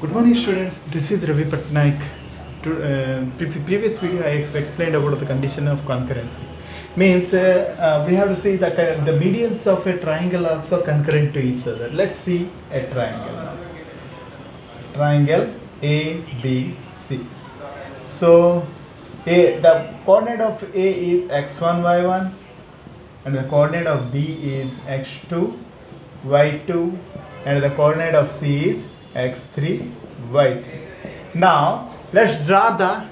Good morning, students. This is Ravi Patnaik. Previous video I explained about the condition of concurrency. Means we have to see that the medians of a triangle also concurrent to each other. Let's see a triangle now. Triangle ABC. So the coordinate of A is x1, y1, and the coordinate of B is x2, y2, and the coordinate of C is x3, y3. Now let's draw the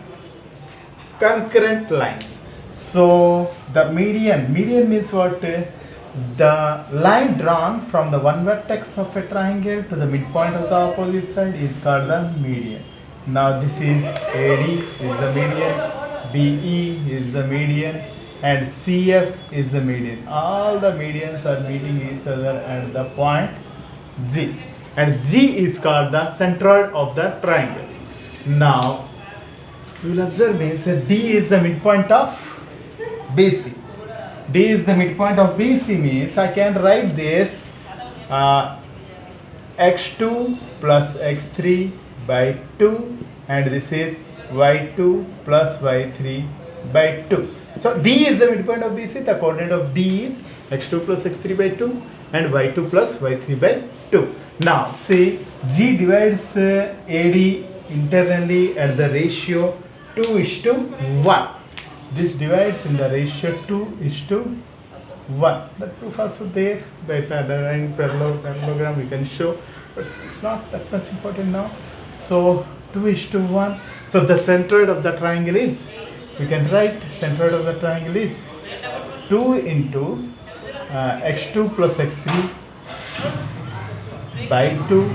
concurrent lines. So the median means what? The line drawn from the one vertex of a triangle to the midpoint of the opposite side is called the median. Now this is AD is the median, BE is the median, and CF is the median. All the medians are meeting each other at the point G, and G is called the centroid of the triangle. Now we will observe means D is the midpoint of BC. D is the midpoint of BC means I can write this x2 plus x3 by 2, and this is y2 plus y3 by 2. So D is the midpoint of BC. The coordinate of D is x2 plus x3 by 2 and y2 plus y3 by 2. Now see, G divides AD internally at the ratio 2:1. This divides in the ratio 2:1. The proof also there by parallelogram we can show, but it's not that much important now. So 2:1. So the centroid of the triangle is, we can write centroid of the triangle is 2 into x2 plus x3 by 2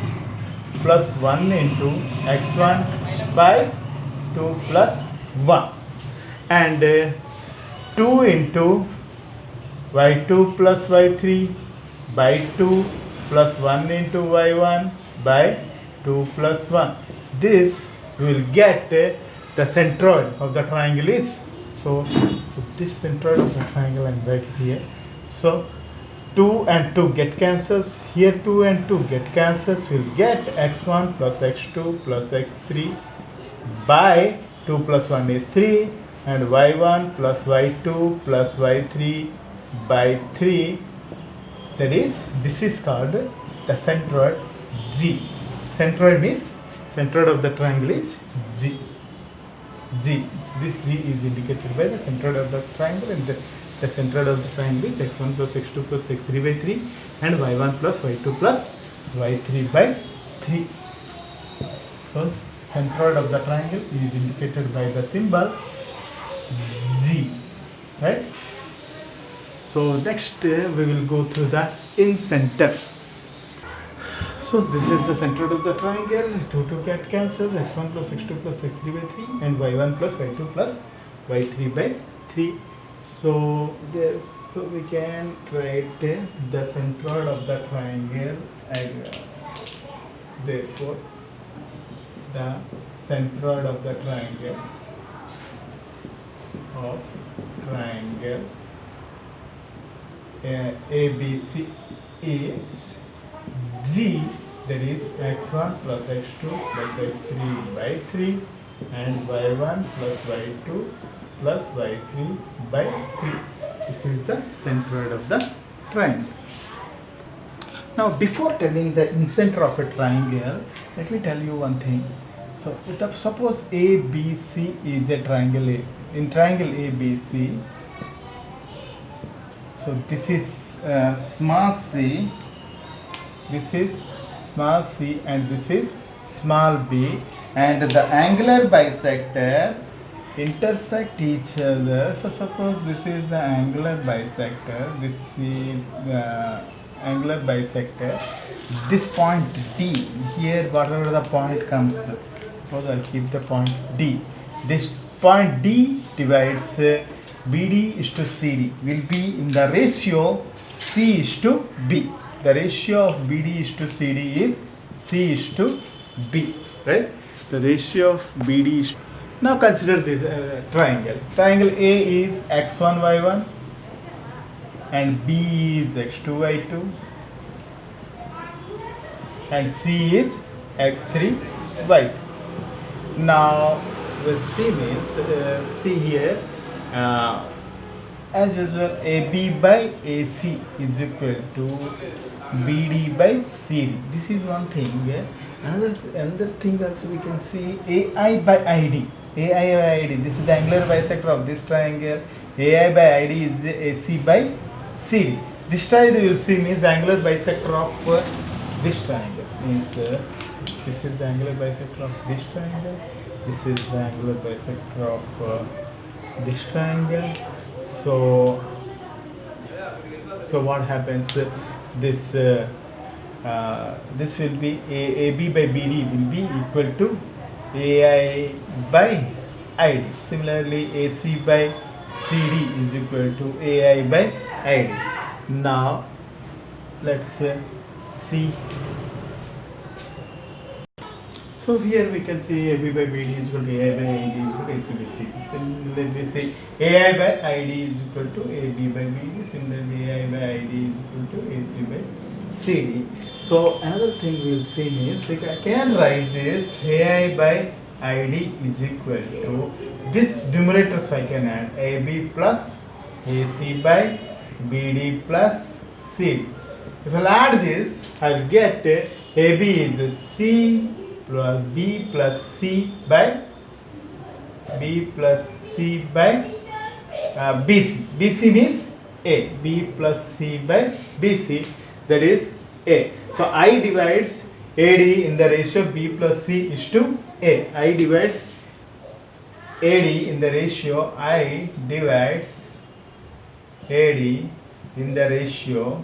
plus 1 into x1 by 2 plus 1, and 2 into y2 plus y3 by 2 plus 1 into y1 by 2 plus 1. This will get the centroid of the triangle is, so this centroid of the triangle I am right here. So 2 and 2 get cancels, here 2 and 2 get cancels, will get x1 plus x2 plus x3 by 2 plus 1 is 3, and y1 plus y2 plus y3 by 3. That is, this is called the centroid G. Centroid means centroid of the triangle is G. This G is indicated by the centroid of the triangle, and the centroid of the triangle is x1 plus x2 plus x3 by 3 and y1 plus y2 plus y3 by 3. So centroid of the triangle is indicated by the symbol G, right? So next we will go through the incenter. So this is the centroid of the triangle. 2 get cancels, x1 plus x2 plus x3 by 3 and y1 plus y2 plus y3 by 3. So yes, so we can write the centroid of the triangle. Therefore the centroid of the triangle ABC is G, that is x1 plus x2 plus x3 by 3 and y1 plus y2 plus y3 by 3. This is the centroid of the triangle. Now before telling the incenter of a triangle, let me tell you one thing. So suppose ABC is a triangle A. In triangle ABC, so this is small c, this is small c, and this is small b, and the angular bisector intersect each other. So suppose this is the angular bisector, this is the angular bisector. This point D, here whatever the point comes, suppose I'll keep the point D. This point D divides BD is to CD, will be in the ratio C is to B. The ratio of BD is to CD is C is to B, right? The ratio of BD is. Now consider this triangle. Triangle A is x1 y1 and B is x2 y2 and C is x3 y. Now we'll see means see here uh, as usual AB by AC is equal to BD by CD. This is one thing. Another thing also we can see AI by ID. AI by ID. This is the angular bisector of this triangle. AI by ID is AC by CD. This triangle you will see means angular bisector of this triangle. Means this is the angular bisector of this triangle. This is the angular bisector of this triangle. So what happens? This this will be AB by BD will be equal to AI by ID. Similarly, AC by CD is equal to AI by ID. Now let's see. So here we can see AB by BD is equal to AI by ID is equal to AC by CD. Similarly, say AI by ID is equal to AB by BD. Similarly, AI by ID is equal to AC by CD. So another thing we will see is I can write this AI by ID is equal to this numerator, so I can add AB plus AC by BD plus CD. If I add this, I'll get AB is C plus B plus C by B plus C by BC. BC means A. B plus C by BC, that is A. So I divides AD in the ratio B plus C is to A. I divides AD in the ratio I divides AD in the ratio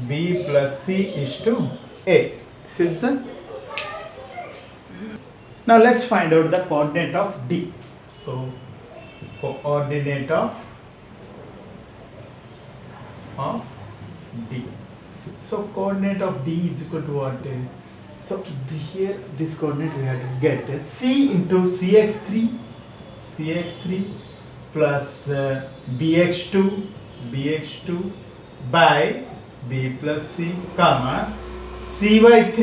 B plus C is to A. This is the. Now let's find out the coordinate of D. So coordinate of D. So coordinate of D is equal to what? So here this coordinate we have to get C into CX3 plus BX2 by B plus C, comma CY3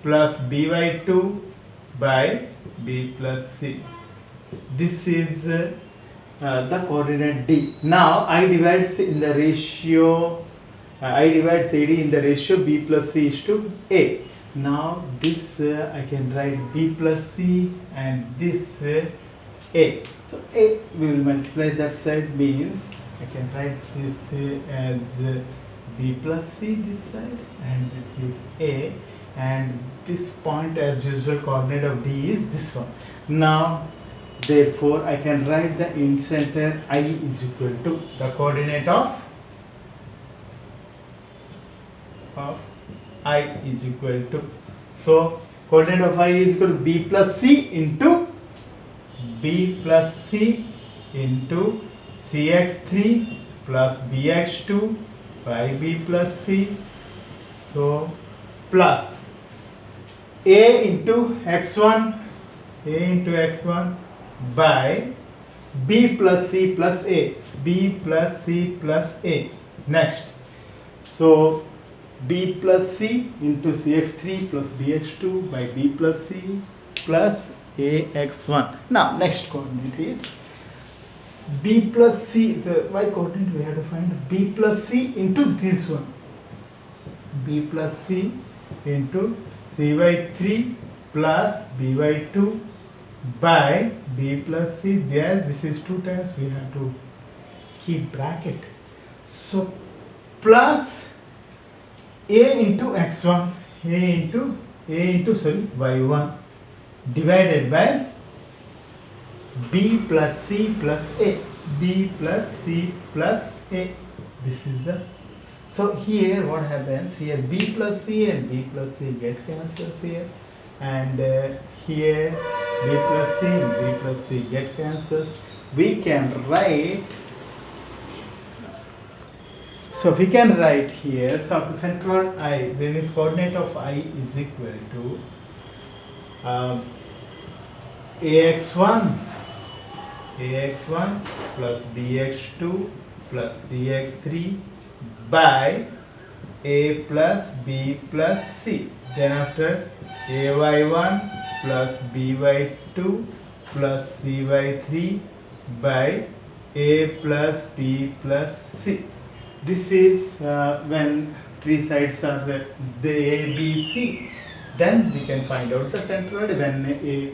plus BY2 by B plus C. This is the coordinate D. Now I divides in the ratio I divide CD in the ratio B plus C is to A. Now this I can write B plus C and this A. So A we will multiply that side, means I can write this as B plus C this side, and this is A, and this point as usual coordinate of D is this one. Now therefore I can write the center I is equal to the coordinate of I is equal to, so coordinate of I is equal to B plus C into CX3 plus BX2 by B plus C, so plus A into X1 by B plus C plus A, next, so B plus C into CX3 plus BX2 by B plus C plus AX1. Now next coordinate is B plus C, the y coordinate we have to find B plus C into this one, B plus C into CY3 plus BY2 by B plus C. There this is 2 times, we have to keep bracket, so plus A into X1 Y1 divided by B plus C plus A, this is the, so here what happens, here B plus C and B plus C get cancels here, and here B plus C and B plus C get cancels. We can write, so we can write here, so central I, then is coordinate of I is equal to AX1 plus BX2 plus CX3 by a plus b plus c. Then after ay1 plus by2 plus cy3 by a plus b plus c. This is when three sides are the a, b, c. Then we can find out the centroid when a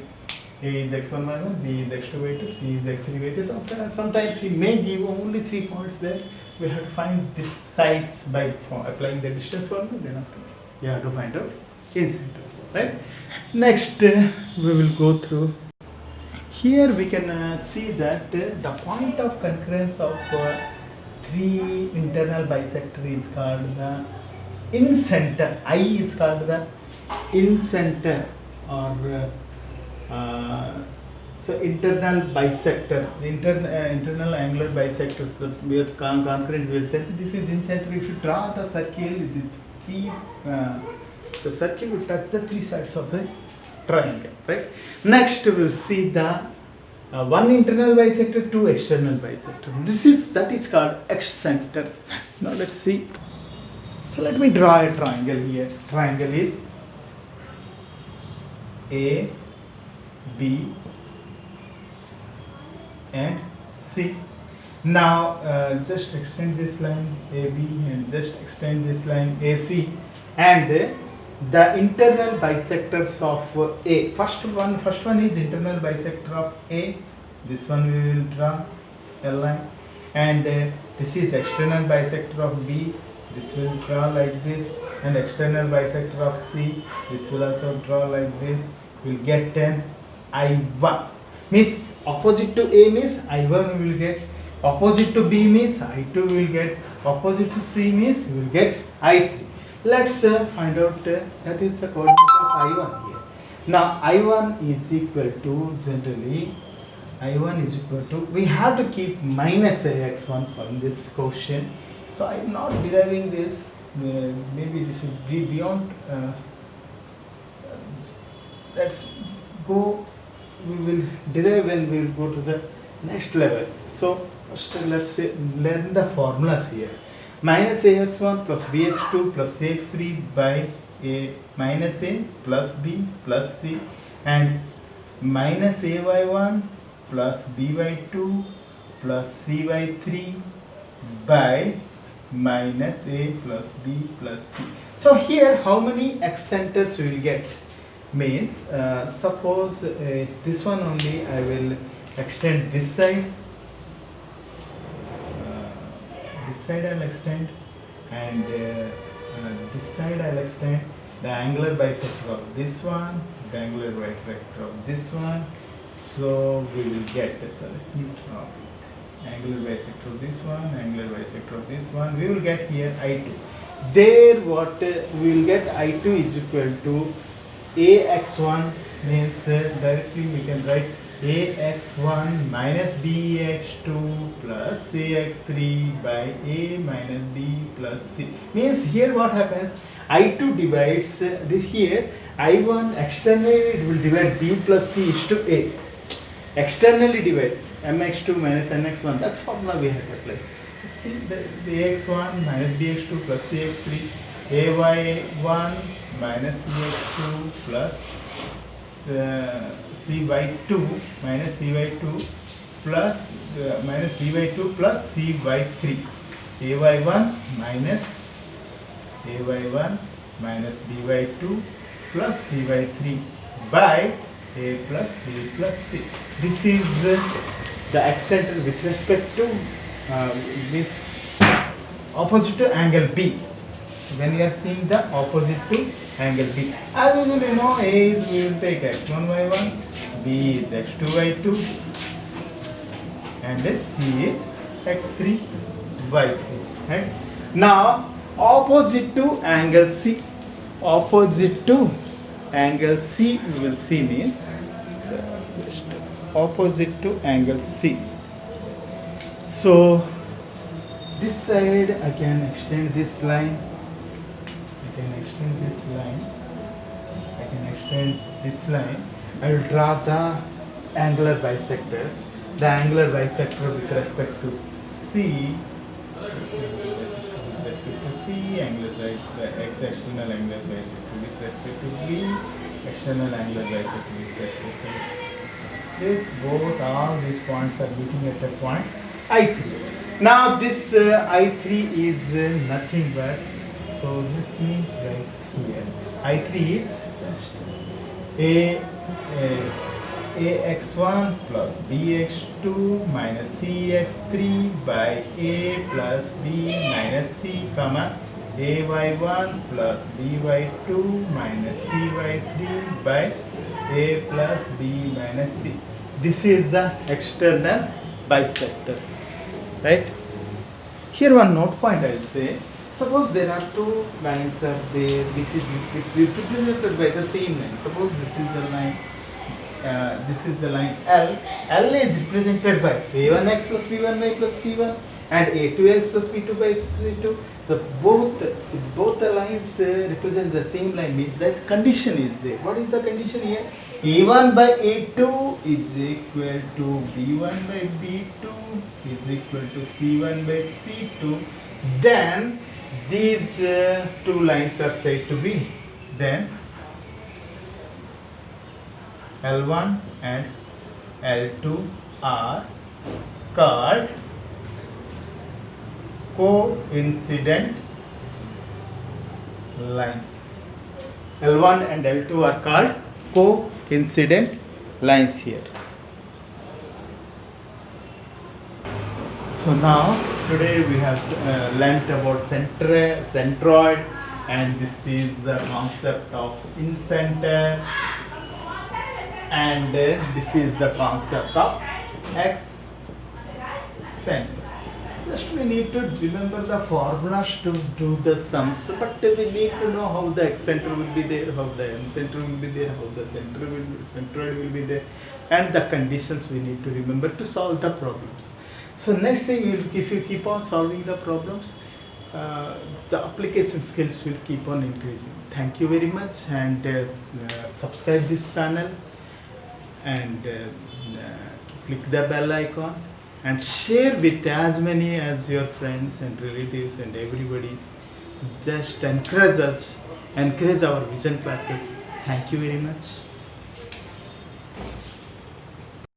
is x1 by 1, b is x2 by 2, c is x3 by 3. Sometimes he may give only 3 points there. We have to find these sides by applying the distance formula. Then after you have to find out incenter, right? Next we will go through. Here we can see that the point of concurrence of three internal bisector is called the incenter. I is called the incenter, or so internal bisector, internal angular bisectors with concurrent will say this is incenter. If you draw the circle, this three the circle will touch the three sides of the triangle, right? Next we will see the one internal bisector, two external bisector. That is called excenters. Now let's see. So let me draw a triangle here. Triangle is A, B and C. Now just extend this line AB and just extend this line AC, and the internal bisectors of A. First one is internal bisector of A. This one we will draw a line, and this is the external bisector of B. This will draw like this, and external bisector of C. This will also draw like this. We'll get an I1. Means opposite to A means I1 we will get. Opposite to B means I2 will get. Opposite to C means we will get I3. Let's find out that is the coordinate of I1 here. Now I1 is equal to, generally I1 is equal to, we have to keep minus AX1 from this quotient. So I am not deriving this, maybe this should be beyond, let's go, we will derive when we will go to the next level. So first let's say learn the formulas here. Minus ax1 plus bx2 plus cx3 by a minus a plus b plus c, and minus ay1 plus by2 plus cy3 by minus a plus b plus c. So here how many excenters we will get? Means suppose this one only I will extend this side. This side I will extend, and this side I will extend the angular bisector of this one, the angular bisector of this one. So we will get, so let me draw it. Angular bisector of this one, angular bisector of this one. We will get here I2. There what we will get, I2 is equal to ax1, means directly we can write ax1 minus bx2 plus ax3 by a minus b plus c. Means here what happens, I2 divides this here, I1 externally it will divide b plus c is to a. Externally divides mx2 minus nx1. That formula we have applied. See the ax1 minus bx2 plus cx3, ay1 minus cx2 plus c by 2 minus c by 2 plus minus b by 2 plus c by 3, ay1 minus b by 2 plus c by 3 by a plus b plus c. This is the excenter with respect to means opposite to angle B. When you are seeing the opposite to angle B, as usual you know, A is, we will take x1 by 1, B is x2 by 2, and C is x3 by 3. Right? Now opposite to angle C, opposite to angle C we will see means opposite to angle C. So this side I can extend this line, I can extend this line, I can extend this line. I will draw the angular bisectors. The angular bisector with respect to C, C angles right, the x external angles bisected with respect to B external angular bisected with respect to this. Both all these points are meeting at a point I3. Now this I3 is nothing but, so let me write here. I3 is just ax1 plus bx2 minus cx3 by a plus b minus c comma ay1 plus by2 minus cy3 by a plus b minus c. This is the external bisectors, right? Here one note point I will say. Suppose there are two lines are there which is represented by the same line. Suppose this is the line. This is the line L. L is represented by a1x plus b1y plus c1 and a2x plus b2 by c2. So both the lines represent the same line, means that condition is there. What is the condition here? a1 by a2 is equal to b1 by b2 is equal to c1 by c2. Then these two lines are said to be, then L1 and L2 are called coincident lines. L1 and L2 are called coincident lines here. So now today we have learnt about centroid, and this is the concept of incenter, and this is the concept of excenter. Just we need to remember the formulas to do the sums, but we need to know how the excenter will be there, how the incenter will be there, how the centroid will be there, and the conditions we need to remember to solve the problems. So next thing, if you keep on solving the problems, the application skills will keep on increasing. Thank you very much, and subscribe this channel, and click the bell icon, and share with as many as your friends and relatives and everybody. Just encourage us, encourage our vision classes. Thank you very much.